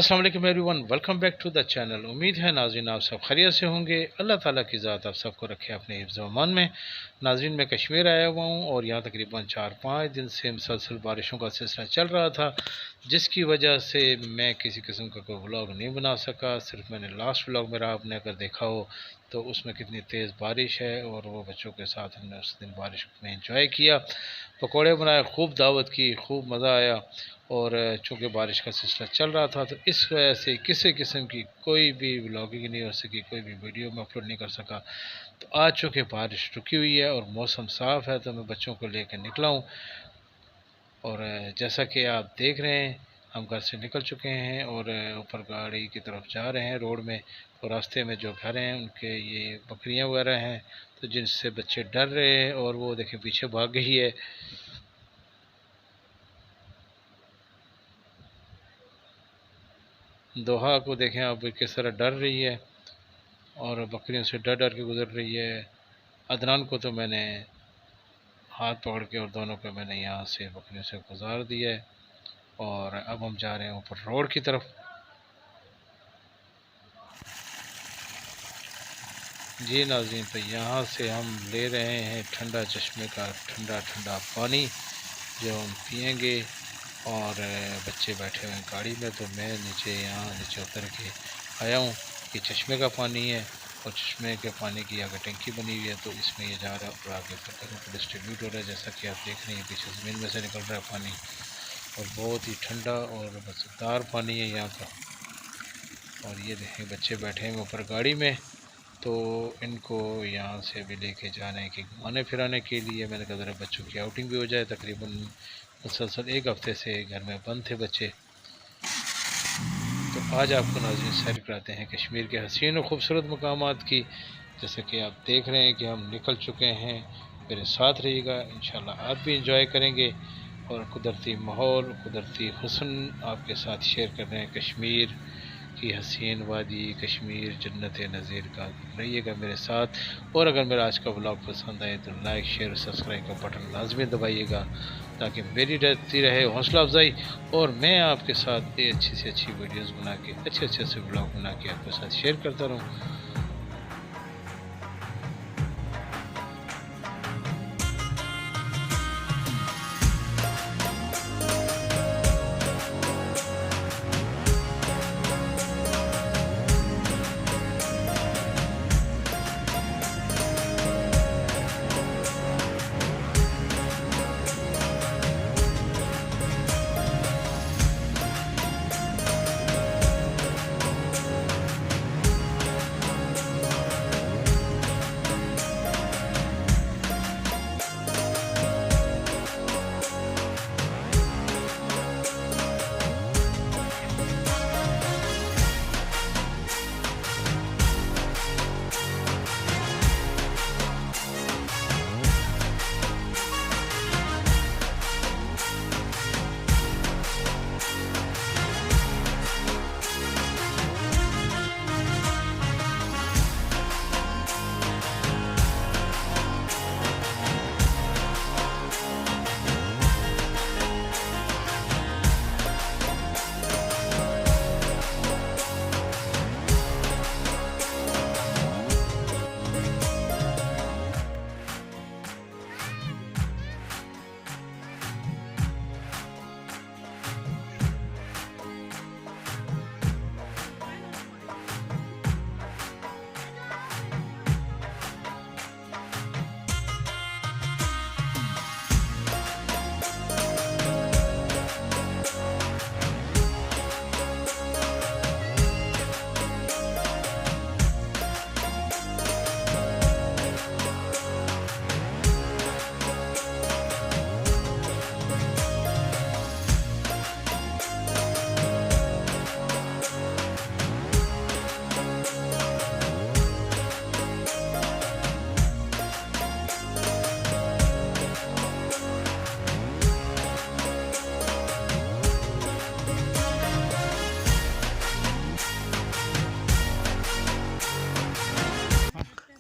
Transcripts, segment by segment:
अस्सलाम वालेकुम everyone, welcome back to the channel. उम्मीद है नाज़रीन आप सब खैरियत से होंगे। अल्लाह ताला की ज़ात आप सबको रखे अपने हिफ्ज़ व अमान में। नाज़रीन मैं कश्मीर आया हुआ हूँ और यहाँ तकरीबन 4-5 दिन से मुसलसल बारिशों का सिलसिला चल रहा था, जिसकी वजह से मैं किसी किस्म का कोई व्लॉग नहीं बना सका। सिर्फ मैंने लास्ट व्लॉग मेरा आपने अगर देखा हो तो उसमें कितनी तेज़ बारिश है और वो बच्चों के साथ हमने उस दिन बारिश में इंजॉय किया, पकौड़े बनाए, खूब दावत की, खूब मज़ा आया। और चूँकि बारिश का सिलसिला चल रहा था तो इस वजह से किसी किस्म की कोई भी व्लॉगिंग नहीं हो सकी, कोई भी वीडियो में अपलोड नहीं कर सका। तो आज चूँकि बारिश रुकी हुई है और मौसम साफ़ है तो मैं बच्चों को लेकर निकला हूँ। और जैसा कि आप देख रहे हैं हम घर से निकल चुके हैं और ऊपर गाड़ी की तरफ जा रहे हैं रोड में। और रास्ते में जो घर हैं उनके ये बकरियां वगैरह हैं तो जिनसे बच्चे डर रहे हैं और वो देखें पीछे भाग गई है। दोहा को देखें आप किस तरह डर रही है और बकरियों से डर डर के गुजर रही है। अदनान को तो मैंने हाथ पकड़ के और दोनों को मैंने यहाँ से बकरियों से गुजार दिया है और अब हम जा रहे हैं ऊपर रोड की तरफ। जी नाज़रीन, तो यहाँ से हम ले रहे हैं ठंडा चश्मे का ठंडा ठंडा पानी जो हम पिएंगे। और बच्चे बैठे हुए हैं गाड़ी में तो मैं नीचे उतर के आया हूँ। ये चश्मे का पानी है और चश्मे के पानी की आगे टंकी बनी हुई है तो इसमें ये जा रहा है और आगे फिर डिस्ट्रीब्यूट हो रहा है। जैसा कि आप देख रहे हैं पीछे ज़मीन में से निकल रहा है पानी और बहुत ही ठंडा और मज़ेदार पानी है यहाँ का। और ये देखें बच्चे बैठे हैं ऊपर गाड़ी में तो इनको यहाँ से भी लेके जाने की घुमाने फिराने के लिए मैंने कहा ज़रा बच्चों की आउटिंग भी हो जाए। तकरीबन मुसलसल एक हफ़्ते से घर में बंद थे बच्चे। तो आज आपको नाज़रीन सैर कराते हैं कश्मीर के हसीन और ख़ूबसूरत मकामात की। जैसे कि आप देख रहे हैं कि हम निकल चुके हैं, मेरे साथ रहिएगा, इंशाल्लाह आप भी इंजॉय करेंगे और कुदरती माहौल कुदरती हुस्न आपके साथ शेयर कर रहे हैं। कश्मीर की हसीन वादी, कश्मीर जन्नत नज़ीर का, रहिएगा मेरे साथ। और अगर मेरा आज का ब्लॉग पसंद आए तो लाइक शेयर और सब्सक्राइब का बटन लाजमी दबाइएगा ताकि मेरी रहती रहे हौसला अफजाई और मैं आपके साथ अच्छी से अच्छी वीडियोस बना के अच्छे से ब्लॉग बना के आपके साथ शेयर करता रहूँ।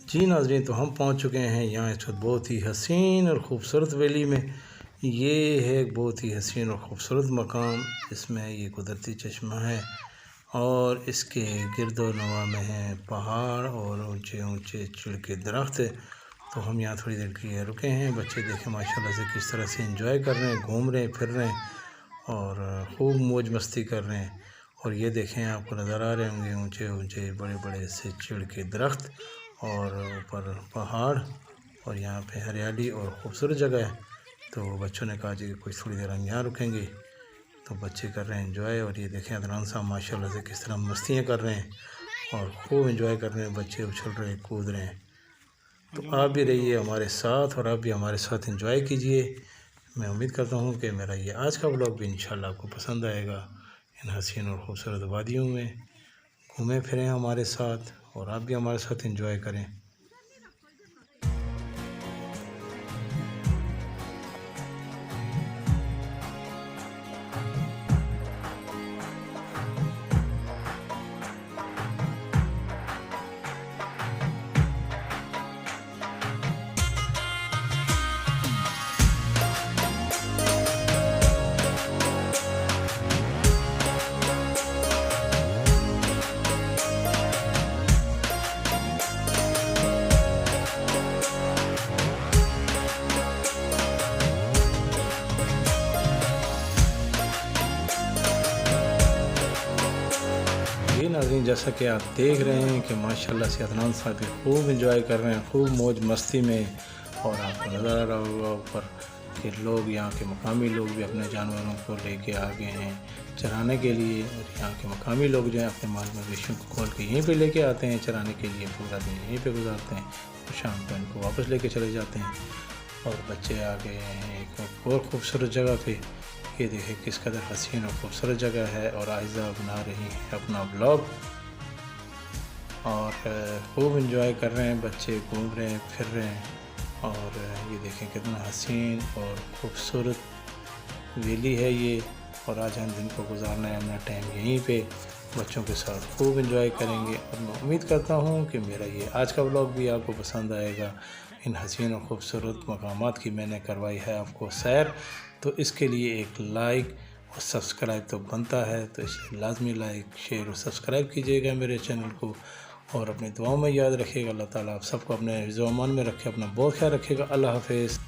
जी नाज़रीन, तो हम पहुंच चुके हैं यहाँ इस वक्त बहुत ही हसीन और ख़ूबसूरत वैली में। ये है एक बहुत ही हसीन और ख़ूबसूरत मकाम, इसमें ये कुदरती चश्मा है और इसके गिरदोनवा में हैं पहाड़ और ऊंचे ऊंचे चिड़ के दरख्त। तो हम यहाँ थोड़ी देर के लिए रुके हैं। बच्चे देखें माशाल्लाह से किस तरह से एंजॉय कर रहे हैं, घूम रहे हैं, फिर रहे हैं और खूब मौज मस्ती कर रहे हैं। और ये देखें आपको नज़र आ रहे होंगे ऊंचे ऊंचे बड़े बड़े से चिड़ के दरख्त और ऊपर पहाड़ और यहाँ पे हरियाली और ख़ूबसूरत जगह है। तो बच्चों ने कहा जी कि कुछ थोड़ी देर हम यहाँ रुकेंगे। तो बच्चे कर रहे हैं एंजॉय। और ये देखें अदनान साहब माशाल्लाह से किस तरह मस्तियाँ कर रहे हैं और खूब एंजॉय कर रहे हैं। बच्चे उछल रहे हैं, कूद रहे हैं। तो आप भी रहिए हमारे साथ और आप भी हमारे साथ एंजॉय कीजिए। मैं उम्मीद करता हूँ कि मेरा ये आज का व्लॉग भी इंशाल्लाह आपको पसंद आएगा। इन हसीन और ख़ूबसूरत वादियों में घूमें फिरें हमारे साथ और आप भी हमारे साथ एंजॉय करें। ये नाज़रीन जैसा कि आप देख रहे हैं कि माशाल्लाह से अदनान साहब भी खूब इंजॉय कर रहे हैं, खूब मौज मस्ती में। और आपको नज़र आ रहा होगा ऊपर कि लोग यहाँ के मकामी लोग भी अपने जानवरों को लेके आ गए हैं चराने के लिए। और यहाँ के मकामी लोग जो हैं अपने माल मवेशियों को खोल के यहीं पे लेके आते हैं चराने के लिए, पूरा दिन यहीं पे गुजारते हैं और शाम को इनको वापस लेके चले जाते हैं। और बच्चे आ गए हैं एक और ख़ूबसूरत जगह पे। ये देखें किस कदर हसीन और ख़ूबसूरत जगह है। और आयज़ा बना रही है अपना व्लॉग और खूब इंजॉय कर रहे हैं बच्चे, घूम रहे हैं, फिर रहे हैं। और ये देखें कितना हसीन और ख़ूबसूरत वैली है ये। और आज हम दिन को गुजारना है अपना टाइम यहीं पे बच्चों के साथ, खूब इंजॉय करेंगे। और मैं उम्मीद करता हूँ कि मेरा ये आज का व्लॉग भी आपको पसंद आएगा। इन हसीन और ख़ूबसूरत मकामात की मैंने करवाई है आपको सैर, तो इसके लिए एक लाइक और सब्सक्राइब तो बनता है। तो इसे लाजमी लाइक, शेयर और सब्सक्राइब कीजिएगा मेरे चैनल को। और अपनी दुआओं में याद रखिएगा। अल्लाह ताला आप सबको अपने हिफ्ज़-ओ-अमान में रखे, अपना बहुत ख्याल रखिएगा। अल्लाह हाफ़िज़।